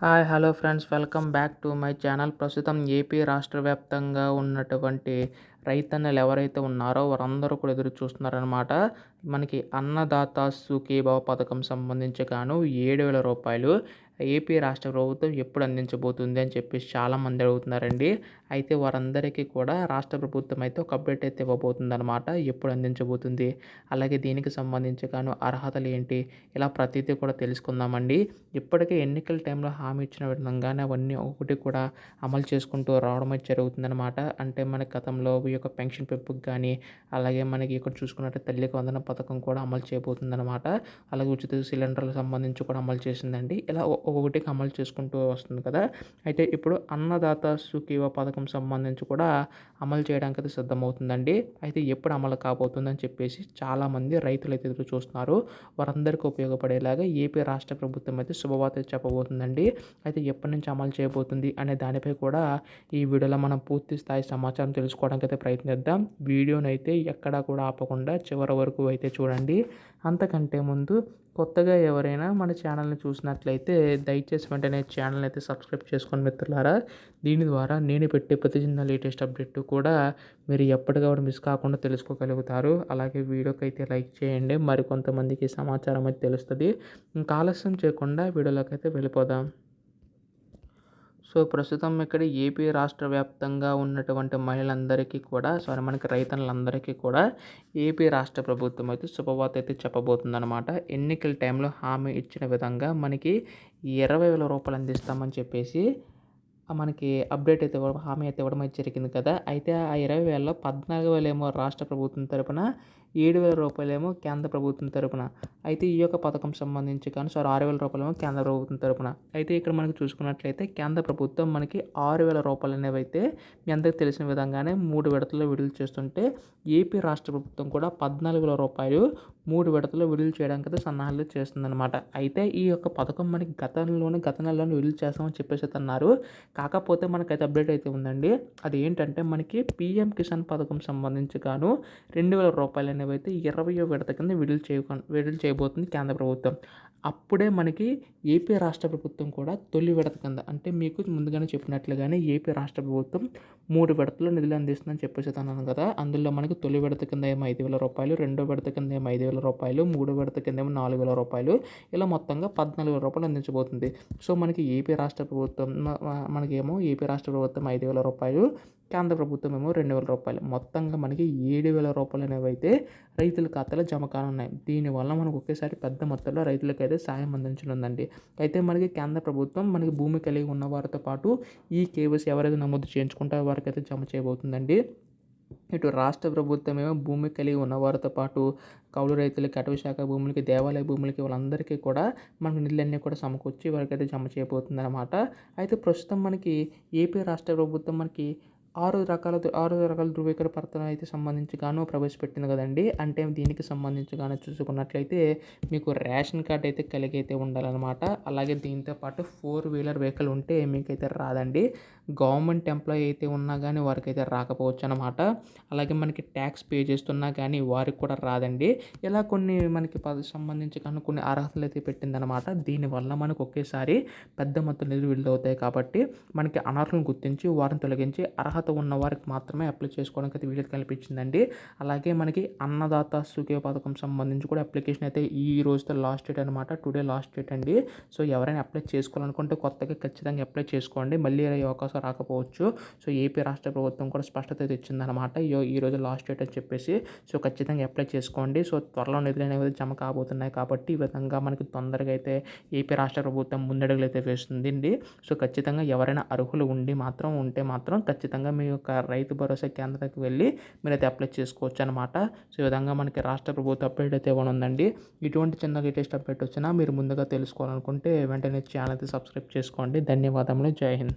Hi hello friends, welcome back to my channel. ప్రస్తుతం AP రాష్ట్ర వ్యాప్తంగా ఉన్నటువంటి రైతన్నలు ఎవరైతే ఉన్నారో వారందరూ కూడా ఎదురు చూస్తున్నారనమాట. మనకి అన్నదాత సుఖీభవ పథకం సంబంధించి గాను 7,000 రూపాయలు ఏపీ రాష్ట్ర ప్రభుత్వం ఎప్పుడు అందించబోతుంది అని చెప్పేసి చాలామంది అడుగుతున్నారండి. అయితే వారందరికీ కూడా రాష్ట్ర ప్రభుత్వం అయితే ఒక అప్డేట్ అయితే ఇవ్వబోతుందనమాట. ఎప్పుడు అందించబోతుంది, అలాగే దీనికి సంబంధించి గాను అర్హతలు ఏంటి, ఇలా ప్రతిదీ కూడా తెలుసుకుందామండి. ఇప్పటికే ఎన్నికల టైంలో హామీ ఇచ్చిన విధంగానే అవన్నీ ఒకటి కూడా అమలు చేసుకుంటూ రావడం అయితే జరుగుతుందనమాట. అంటే మన గతంలో ఈ యొక్క పెన్షన్ పెంపుకి కానీ, అలాగే మనకి ఇక్కడ చూసుకున్నట్టు తల్లికి వందన పథకం కూడా అమలు చేయబోతుందనమాట. అలాగే ఉచిత సిలిండర్లకు సంబంధించి కూడా అమలు చేసిందండి. ఇలా ఒక్కొక్కటికి అమలు చేసుకుంటూ వస్తుంది కదా. అయితే ఇప్పుడు అన్నదాత సుఖీభవ పథకం సంబంధించి కూడా అమలు చేయడానికి అయితే సిద్ధమవుతుందండి. అయితే ఎప్పుడు అమలు కాబోతుందని చెప్పేసి చాలామంది రైతులు అయితే ఎదురు చూస్తున్నారు. వారందరికీ ఉపయోగపడేలాగా ఏపీ రాష్ట్ర ప్రభుత్వం అయితే శుభవార్త చెప్పబోతుందండి. అయితే ఎప్పటి నుంచి అమలు చేయబోతుంది అనే దానిపై కూడా ఈ వీడియోలో మనం పూర్తి స్థాయి సమాచారం తెలుసుకోవడానికి అయితే ప్రయత్నిద్దాం. వీడియోని అయితే ఎక్కడా కూడా ఆపకుండా చివరి వరకు అయితే చూడండి. అంతకంటే ముందు కొత్తగా ఎవరైనా మన ఛానల్ని చూసినట్లయితే దయచేసి వెంటనే ఛానల్ని అయితే సబ్స్క్రైబ్ చేసుకోండి మిత్రులారా. దీని ద్వారా నేను పెట్టే ప్రతి చిన్న లేటెస్ట్ అప్డేట్ కూడా మీరు ఎప్పటికప్పుడు మిస్ కాకుండా తెలుసుకోగలుగుతారు. అలాగే వీడియోకి అయితే లైక్ చేయండి, మరికొంతమందికి సమాచారం అయితే తెలుస్తుంది. ఇంకా ఆలస్యం చేయకుండా వీడియోలోకి అయితే వెళ్ళిపోదాం. సో ప్రస్తుతం ఇక్కడ ఏపీ రాష్ట్ర వ్యాప్తంగా ఉన్నటువంటి మహిళలందరికీ కూడా మనకి రైతన్నులందరికీ కూడా ఏపీ రాష్ట్ర ప్రభుత్వం అయితే శుభవార్త అయితే చెప్పబోతుందన్నమాట. ఎన్నికల టైంలో హామీ ఇచ్చిన విధంగా మనకి 20,000 రూపాయలు అందిస్తామని చెప్పేసి మనకి అప్డేట్ అయితే హామీ అయితే ఇవ్వడం అయితే జరిగింది కదా. అయితే ఆ 20,000లో 14,000 ఏమో రాష్ట్ర ప్రభుత్వం తరపున, 7,000 రూపాయలేమో కేంద్ర ప్రభుత్వం తరపున. అయితే ఈ యొక్క పథకం సంబంధించి కానీ 6,000 రూపాయలేమో కేంద్ర ప్రభుత్వం తరపున. అయితే ఇక్కడ మనకి చూసుకున్నట్లయితే కేంద్ర ప్రభుత్వం మనకి 6,000 రూపాయలు అనేవి అయితే మీ అందరికీ తెలిసిన విధంగానే 3 విడతల్లో విడుదల చేస్తుంటే, ఏపీ రాష్ట్ర ప్రభుత్వం కూడా 14,000 రూపాయలు 3 విడతల్లో విడుదల చేయడానికి అయితే సన్నాహాలు చేస్తుందన్నమాట. అయితే ఈ యొక్క పథకం మనకి గత నెలలోనే విడుదల చేస్తామని చెప్పేసి అన్నారు. కాకపోతే మనకైతే అప్డేట్ అయితే ఉందండి. అది ఏంటంటే మనకి పీఎం కిసాన్ పథకం సంబంధించి గాను 2,000 రూపాయలు అనేవి అయితే 20వ విడత కింద విడుదల చేయబోతుంది కేంద్ర ప్రభుత్వం. అప్పుడే మనకి ఏపీ రాష్ట్ర ప్రభుత్వం కూడా తొలి విడత కింద, అంటే మీకు ముందుగానే చెప్పినట్లుగానే ఏపీ రాష్ట్ర ప్రభుత్వం 3 విడతల్లో నిధులు అందిస్తుందని చెప్పేసి అన్నాను కదా. అందులో మనకి తొలి విడత కింద ఏమో 5,000 రూపాయలు, రెండో విడత కింద ఏమో 5,000 రూపాయలు, మూడో విడత కింద ఏమో 4,000 రూపాయలు, ఇలా మొత్తంగా 14,000 రూపాయలు అందించబోతుంది. సో మనకి ఏపీ రాష్ట్ర ప్రభుత్వం మనకేమో ఏపీ రాష్ట్ర ప్రభుత్వం 5,000 రూపాయలు, కేంద్ర ప్రభుత్వం ఏమో 2,000 రూపాయలు, మొత్తంగా మనకి 7,000 రూపాయలు అనేవి అయితే రైతుల ఖాతాలో జమ కానున్నాయి. దీనివల్ల మనకు ఒకేసారి పెద్ద మొత్తంలో రైతులకైతే సాయం అందించనుందండి. అయితే మనకి కేంద్ర ప్రభుత్వం మనకి భూమి కలిగి ఉన్న వారితో పాటు ఈ కేవైసీ ఎవరైతే నమోదు చేయించుకుంటారో వారికి అయితే జమ చేయబోతుందండి. ఇటు రాష్ట్ర ప్రభుత్వం ఏమో భూమి కలిగి ఉన్నవారితో పాటు కౌలు రైతులకి, అటవీ శాఖ భూములకి, దేవాలయ భూములకి వాళ్ళందరికీ కూడా మనకు నిధులన్నీ కూడా సమకూర్చి వారికైతే జమ చేయబోతుంది అనమాట. అయితే ప్రస్తుతం మనకి ఏపీ రాష్ట్ర ప్రభుత్వం మనకి 6 రకాల ధృవీకరణ పత్రం అయితే సంబంధించి గాను ప్రవేశపెట్టింది కదండి. అంటే దీనికి సంబంధించి గాను చూసుకున్నట్లయితే మీకు రేషన్ కార్డ్ అయితే కలిగి అయితే ఉండాలన్నమాట. అలాగే దీంతో పాటు 4 వీలర్ వెహికల్ ఉంటే మీకైతే రాదండి. గవర్నమెంట్ ఎంప్లాయీ అయితే ఉన్నా కానీ వారికి అయితే రాకపోవచ్చు అనమాట. అలాగే మనకి ట్యాక్స్ పే చేస్తున్నా కానీ వారికి కూడా రాదండి. ఇలా కొన్ని మనకి సంబంధించి కానీ కొన్ని అర్హతలు అయితే పెట్టిందనమాట. దీనివల్ల మనకు ఒకేసారి పెద్ద మొత్తం నిధులు విడుదలవుతాయి కాబట్టి మనకి అనర్హులను గుర్తించి వారిని తొలగించి అర్హత ఉన్న వారికి మాత్రమే అప్లై చేసుకోవడానికి అయితే వీలు కల్పించిందండి. అలాగే మనకి అన్నదాత సుఖీభవ పథకం సంబంధించి కూడా అప్లికేషన్ అయితే ఈ రోజుతో లాస్ట్ డేట్ అనమాట. టుడే లాస్ట్ డేట్ అండి. సో ఎవరైనా అప్లై చేసుకోవాలనుకుంటే కొత్తగా ఖచ్చితంగా అప్లై చేసుకోండి. మళ్ళీ ఈ అవకాశం రాకపోవచ్చు. సో ఏపీ రాష్ట్ర ప్రభుత్వం కూడా స్పష్టత అయితే ఇచ్చిందనమాట. ఈ రోజు లాస్ట్ డేట్ అని చెప్పేసి. సో ఖచ్చితంగా అప్లై చేసుకోండి. సో త్వరలో నిధులు అనేవి జమ కాబోతున్నాయి కాబట్టి ఈ విధంగా మనకి తొందరగా అయితే ఏపీ రాష్ట్ర ప్రభుత్వం ముందడుగులు అయితే వేస్తుందండి. సో ఖచ్చితంగా ఎవరైనా అర్హులు ఉంటే మాత్రం ఖచ్చితంగా మీ యొక్క రైతు భరోసా కేంద్రానికి వెళ్ళి మీరైతే అప్లై చేసుకోవచ్చు అనమాట. సో ఈ విధంగా మనకి రాష్ట్ర ప్రభుత్వ అప్డేట్ అయితే ఇవ్వనుందండి. ఇటువంటి చిన్న లేటెస్ట్ అప్డేట్ వచ్చినా మీరు ముందుగా తెలుసుకోవాలనుకుంటే వెంటనే ఛానల్ అయితే సబ్స్క్రైబ్ చేసుకోండి. ధన్యవాదములు. జై హింద్.